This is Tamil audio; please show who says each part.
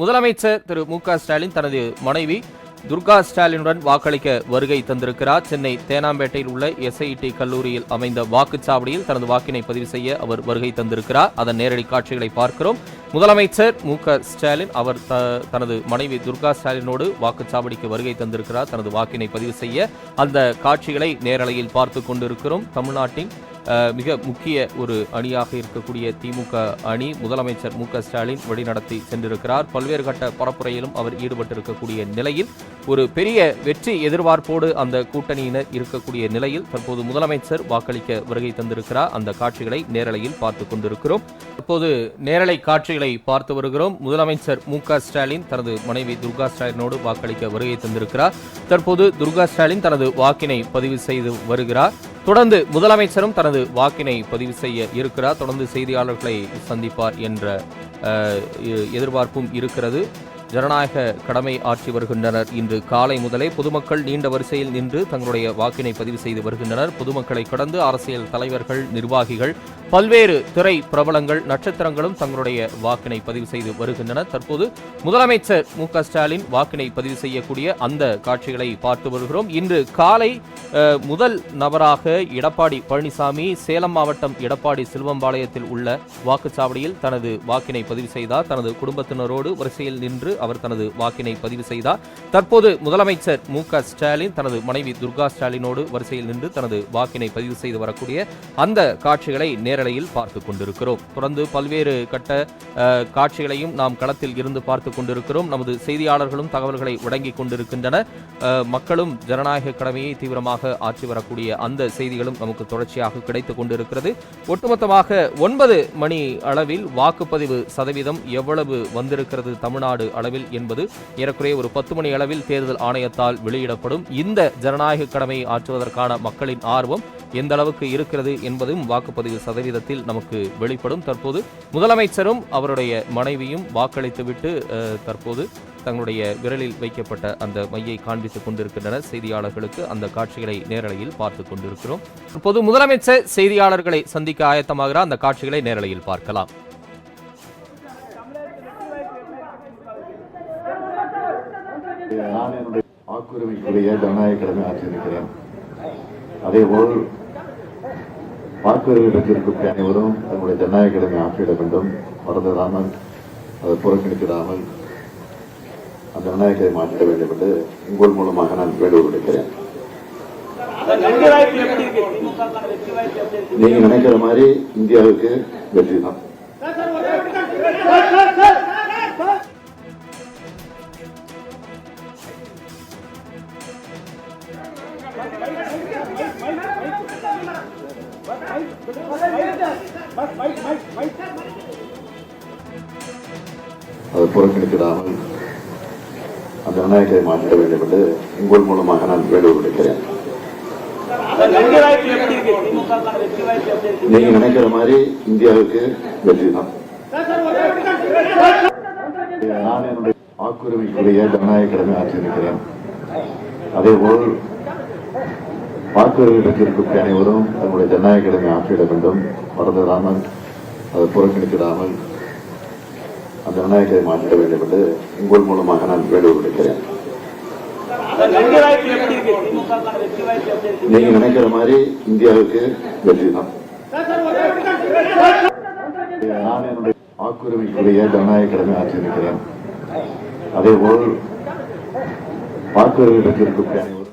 Speaker 1: முதலமைச்சர் திரு மு.க. ஸ்டாலின் தனது மனைவி துர்கா ஸ்டாலினுடன் வாக்களிக்க வருகை தந்திருக்கிறார். சென்னை தேனாம்பேட்டையில் உள்ள SIT கல்லூரியில் அமைந்த வாக்குச்சாவடியில் தனது வாக்கினை பதிவு செய்ய அவர் வருகை தந்திருக்கிறார். அதன் நேரடி காட்சிகளை பார்க்கிறோம். முதலமைச்சர் மு.க. ஸ்டாலின் அவர் தனது மனைவி துர்கா ஸ்டாலினோடு வாக்குச்சாவடிக்கு வருகை தந்திருக்கிறார். தனது வாக்கினை பதிவு செய்ய அந்த காட்சிகளை நேரலையில் பார்த்து கொண்டிருக்கிறோம். தமிழ்நாட்டின் மிக முக்கிய ஒரு அணியாக இருக்கக்கூடிய திமுக அணி முதலமைச்சர் மு.க. ஸ்டாலின் வழிநடத்தி சென்றிருக்கிறார். பல்வேறு கட்ட பரப்புரையிலும் அவர் ஈடுபட்டிருக்கக்கூடிய நிலையில் ஒரு பெரிய வெற்றி எதிர்பார்ப்போடு அந்த கூட்டணியினர் இருக்கக்கூடிய நிலையில் தற்போது முதலமைச்சர் வாக்களிக்க வருகை தந்திருக்கிறார். அந்த காட்சிகளை நேரலையில் பார்த்து கொண்டிருக்கிறோம். தற்போது நேரலை காட்சிகளை பார்த்து வருகிறோம். முதலமைச்சர் மு.க. ஸ்டாலின் தனது மனைவி துர்கா ஸ்டாலினோடு வாக்களிக்க வருகை தந்திருக்கிறார். தற்போது துர்கா ஸ்டாலின் தனது வாக்கினை பதிவு செய்து வருகிறார். தொடர்ந்து முதலமைச்சரும் தனது வாக்கினை பதிவு செய்ய இருக்கிறார். தொடர்ந்து செய்தியாளர்களை சந்திப்பார் என்ற எதிர்பார்ப்பும் இருக்கிறது. ஜனநாயக கடமை ஆற்றி வருகின்றனர். இன்று காலை முதலே பொதுமக்கள் நீண்ட வரிசையில் நின்று தங்களுடைய வாக்கினை பதிவு செய்து வருகின்றனர். பொதுமக்களை கடந்து அரசியல் தலைவர்கள், நிர்வாகிகள், பல்வேறு திரை பிரபலங்கள், நட்சத்திரங்களும் தங்களுடைய வாக்கினை பதிவு செய்து வருகின்றனர். தற்போது முதலமைச்சர் மு.க. ஸ்டாலின் வாக்கினை பதிவு செய்யக்கூடிய அந்த காட்சிகளை பார்த்து வருகிறோம். இன்று காலை முதல் நபராக எடப்பாடி பழனிசாமி சேலம் மாவட்டம் எடப்பாடி சில்வம்பாளையத்தில் உள்ள வாக்குச்சாவடியில் தனது வாக்கினை பதிவு செய்தார். தனது குடும்பத்தினரோடு வரிசையில் நின்று அவர் தனது வாக்கினை பதிவு செய்தார். தற்போது முதலமைச்சர் மு.க. ஸ்டாலின் தனது மனைவி துர்கா ஸ்டாலினோடு வரிசையில் நின்று தனது வாக்கினை பதிவு செய்து வரக்கூடிய அந்த காட்சிகளை நேரலையில் பார்த்துக் கொண்டிருக்கிறோம். தொடர்ந்து பல்வேறு கட்ட காட்சிகளையும் நாம் களத்தில் இருந்து பார்த்துக் கொண்டிருக்கிறோம். நமது செய்தியாளர்களும் தகவல்களை வழங்கிக் கொண்டிருக்கின்றனர். மக்களும் ஜனநாயக கடமையை தீவிரமாக ஆற்றி வரக்கூடிய அந்த செய்திகளும் நமக்கு தொடர்ச்சியாக கிடைத்துக் கொண்டிருக்கிறது. ஒட்டுமொத்தமாக 9 மணி அளவில் வாக்குப்பதிவு சதவீதம் எவ்வளவு வந்திருக்கிறது தமிழ்நாடு அளவில் என்பது ஏறக்குறைய ஒரு 10 மணி அளவில் தேர்தல் ஆணையத்தால் வெளியிடப்படும். இந்த ஜனநாயக கடமையை ஆற்றுவதற்கான மக்களின் ஆர்வம் எந்த அளவுக்கு இருக்கிறது என்பதும் வாக்குப்பதிவு சதவீதத்தில் நமக்கு வெளிப்படும். தற்போது முதலமைச்சரும் அவருடைய மனைவியும் வாக்களித்துவிட்டு தற்போது தங்களுடைய விரலில் வைக்கப்பட்ட அந்த மையை காண்பித்துக் கொண்டிருக்கின்றனர். செய்தியாளர்களுக்கு அந்த காட்சிகளை நேரலையில் பார்த்துக் கொண்டிருக்கிறோம். தற்போது முதலமைச்சர் செய்தியாளர்களை சந்திக்க ஆயத்தமாகிறார். அந்த காட்சிகளை நேரலையில் பார்க்கலாம்.
Speaker 2: நான் என்னுடைய வாக்குரிமைக்குரிய ஜனநாயக கடமை ஆற்றியிருக்கிறேன். அதேபோல் வாக்குரிமை பெற்றிருக்கும் அனைவரும் தங்களுடைய ஜனநாயக கடமை ஆற்றிட வேண்டும். மறந்துவிடாமல் அதை புறக்கணித்திடாமல் அந்த ஜனநாயக கடமை ஆற்றிட வேண்டும் என்று உங்கள் மூலமாக நான் வேண்டுகோள் விடுக்கிறேன். நீங்க நினைக்கிற மாதிரி இந்தியாவுக்கு வெற்றி தான். அதை புறக்கணித்திடாமல் அந்த ஜனநாயகத்தை மாற்றிட வேண்டும் என்று உங்கள் மூலமாக நான் வேண்டுகோள் விடுக்கிறேன். நீங்க நினைக்கிற மாதிரி இந்தியாவுக்கு வெற்றி தான். நான் என்னுடைய வாக்குரிமைக்குரிய ஜனநாயக கடமை ஆற்றியிருக்கிறேன். அதேபோல் வாக்குரிமை பெற்றிருக்கும் அனைவரும் தங்களுடைய ஜனநாயக கடமை ஆற்றிட வேண்டும். மறந்துவிடாமல் அதை புறக்கணித்திடாமல் அந்த ஜனநாயகத்தை மாற்றிட வேண்டும் என்று உங்கள் மூலமாக நான் வேண்டுகோள் விடுக்கிறேன். நீங்க நினைக்கிற மாதிரி இந்தியாவுக்கு வெற்றி தான். நான் என்னுடைய வாக்குரிமைக்குரிய ஜனநாயக கடமை ஆற்றியிருக்கிறேன். அதேபோல் வாக்குரிமை பெற்றிருக்கும் அனைவரும்